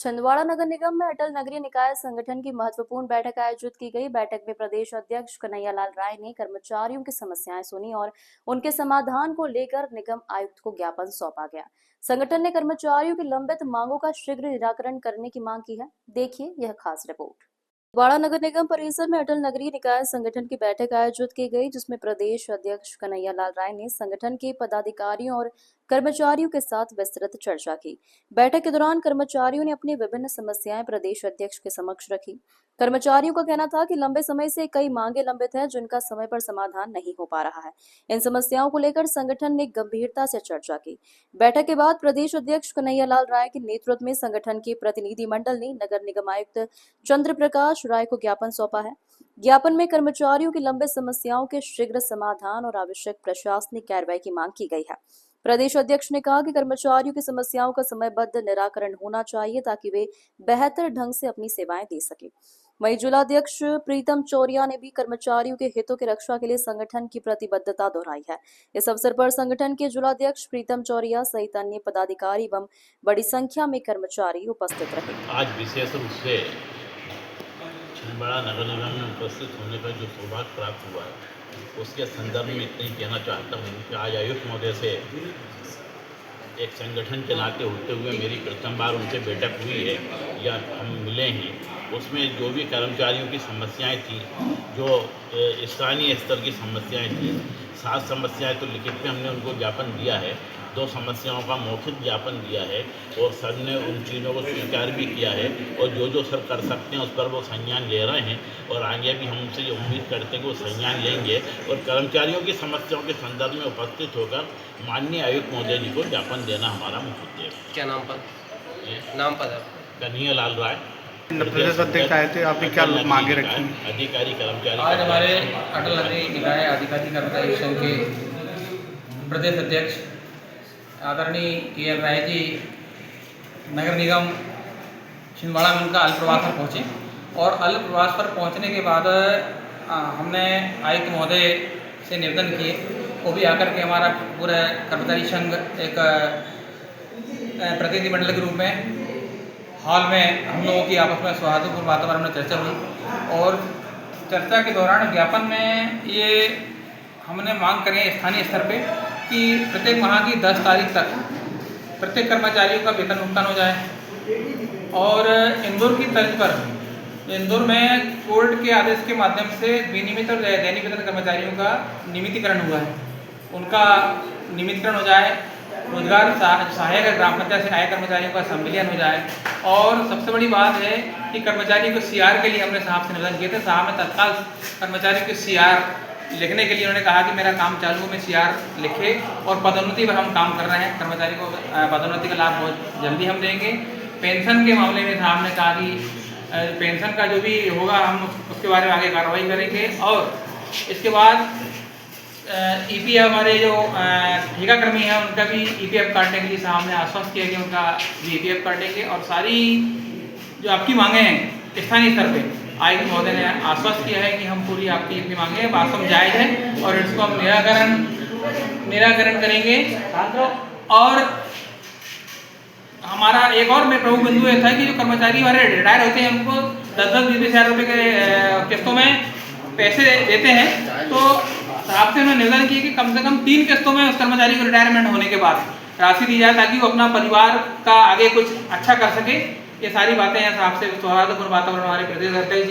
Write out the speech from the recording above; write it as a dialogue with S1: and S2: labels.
S1: छिंदवाड़ा नगर निगम में अटल नगरीय निकाय संगठन की महत्वपूर्ण बैठक आयोजित की गई। बैठक में प्रदेश अध्यक्ष कन्हैयालाल राय ने कर्मचारियों की समस्याएं सुनी और उनके समाधान को लेकर निगम आयुक्त को ज्ञापन सौंपा गया। संगठन ने कर्मचारियों की लंबित मांगों का शीघ्र निराकरण करने की मांग की है। देखिए यह खास रिपोर्ट। छिंदवाड़ा नगर निगम परिसर में अटल नगरीय निकाय संगठन की बैठक आयोजित की गई, जिसमें प्रदेश अध्यक्ष कन्हैयालाल राय ने संगठन के पदाधिकारियों और कर्मचारियों के साथ विस्तृत चर्चा की। बैठक के दौरान कर्मचारियों ने अपनी विभिन्न समस्याएं प्रदेश अध्यक्ष के समक्ष रखी। कर्मचारियों का कहना था कि लंबे समय से कई मांगे लंबित हैं, जिनका समय पर समाधान नहीं हो पा रहा है। इन समस्याओं को लेकर संगठन ने गंभीरता से चर्चा की। बैठक के बाद प्रदेश अध्यक्ष कन्हैयालाल राय के नेतृत्व में संगठन के प्रतिनिधिमंडल ने नगर निगम आयुक्त चंद्र प्रकाश राय को ज्ञापन सौंपा है। ज्ञापन में कर्मचारियों की लंबित समस्याओं के शीघ्र समाधान और आवश्यक प्रशासनिक कार्रवाई की मांग की गई है। प्रदेश अध्यक्ष ने कहा कि कर्मचारियों की समस्याओं का समयबद्ध निराकरण होना चाहिए, ताकि वे बेहतर ढंग से अपनी सेवाएं दे सके। वहीं जिलाध्यक्ष प्रीतम चौरिया ने भी कर्मचारियों के हितों की रक्षा के लिए संगठन की प्रतिबद्धता दोहराई है। इस अवसर पर संगठन के जिलाध्यक्ष प्रीतम चौरिया सहित अन्य पदाधिकारी एवं बड़ी संख्या में कर्मचारी उपस्थित रहे।
S2: आज विशेष रूप से छिंदवाड़ा नगर निगम में उपस्थित होने का जो सौभाग्य प्राप्त हुआ है, उसके संदर्भ में इतना ही कहना चाहता हूँ कि आज आयुक्त महोदय से एक संगठन के नाते होते हुए मेरी प्रथम बार उनसे बैठक हुई है या हम मिले हैं। उसमें जो भी कर्मचारियों की समस्याएं थी, जो स्थानीय स्तर की समस्याएं थी, 7 समस्याएं तो लिखित में हमने उनको ज्ञापन दिया है, 2 समस्याओं का मौखिक ज्ञापन दिया है और सर ने उन चीज़ों को स्वीकार भी किया है और जो सर कर सकते हैं उस पर वो संज्ञान ले रहे हैं और आगे भी हम उनसे उम्मीद करते हैं कि वो संज्ञान लेंगे और कर्मचारियों की समस्याओं के संदर्भ में उपस्थित होकर माननीय आयुक्त महोदय जी को ज्ञापन देना हमारा मुख्य उद्देश्य है।
S3: क्या नाम पर
S2: कन्हैयालाल राय
S4: प्रदेश अध्यक्ष आए थे, आपने क्या मांगे रखी?
S2: अधिकारी कर्मचारी
S3: आज हमारे अटल नगरीय निकाय अधिकारी कर्मचारी संघ के प्रदेश अध्यक्ष आदरणीय के.एल. राय जी नगर निगम छिंदवाड़ा में उनका अल्प प्रवास पर पहुँचे और अल्प प्रवास पर पहुँचने के बाद हमने आयुक्त महोदय से निवेदन किए, वो भी आकर के हमारा पूरा कर्मचारी संघ एक प्रतिनिधिमंडल के रूप में हॉल में हम लोगों की आपस में सौहार्दपूर्ण वातावरण में चर्चा हुई और चर्चा के दौरान ज्ञापन में ये हमने मांग करी है स्थानीय स्तर पे कि प्रत्येक माह की 10 तारीख तक प्रत्येक कर्मचारियों का वेतन भुगतान हो जाए और इंदौर की तर्ज पर इंदौर में कोर्ट के आदेश के माध्यम से विनियमित और दैनिक वेतन कर्मचारियों का नियमितीकरण हुआ है, उनका नियमितीकरण हो जाए, रोजगार सहायक ग्राम पंचायत से आए कर्मचारियों का संविलियन हो जाए और सबसे बड़ी बात है कि कर्मचारी को सीआर के लिए हमने साहब से निवेदन किए थे। साहब ने तत्काल कर्मचारी को सीआर लिखने के लिए उन्होंने कहा कि मेरा काम चालू हो, मैं सीआर लिखे और पदोन्नति पर हम काम कर रहे हैं। कर्मचारी को पदोन्नति का लाभ बहुत जल्दी हम देंगे। पेंशन के मामले में साहब ने कहा कि पेंशन का जो भी होगा हम उसके बारे में आगे कार्रवाई करेंगे और इसके बाद ईपीएफ हमारे जो ठेकाकर्मी हैं उनका भी ईपीएफ काटने के लिए साहब ने आश्वस्त किया कि उनका भी ईपीएफ काटेंगे और सारी जो आपकी मांगे हैं स्थानीय स्तर पे आयुक्त महोदय ने आश्वस्त किया है कि हम पूरी आपकी इतनी मांगे वास्तव में जायज है और इसको हम निराकरण करेंगे। और हमारा एक और में प्रमुख बिंदु यह था कि जो कर्मचारी हमारे रिटायर होते हैं उनको 10-20 हज़ार रुपये के किस्तों में पैसे देते हैं, तो साहब से उन्होंने निवेदन किया कि कम से कम 3 किस्तों में उस कर्मचारी को रिटायरमेंट होने के बाद राशि दी जाए, ताकि वो अपना परिवार का आगे कुछ अच्छा कर सके। ये सारी बातें हैं साहब से सौहार्दपूर्ण वातावरण हमारे प्रदेश अध्यक्ष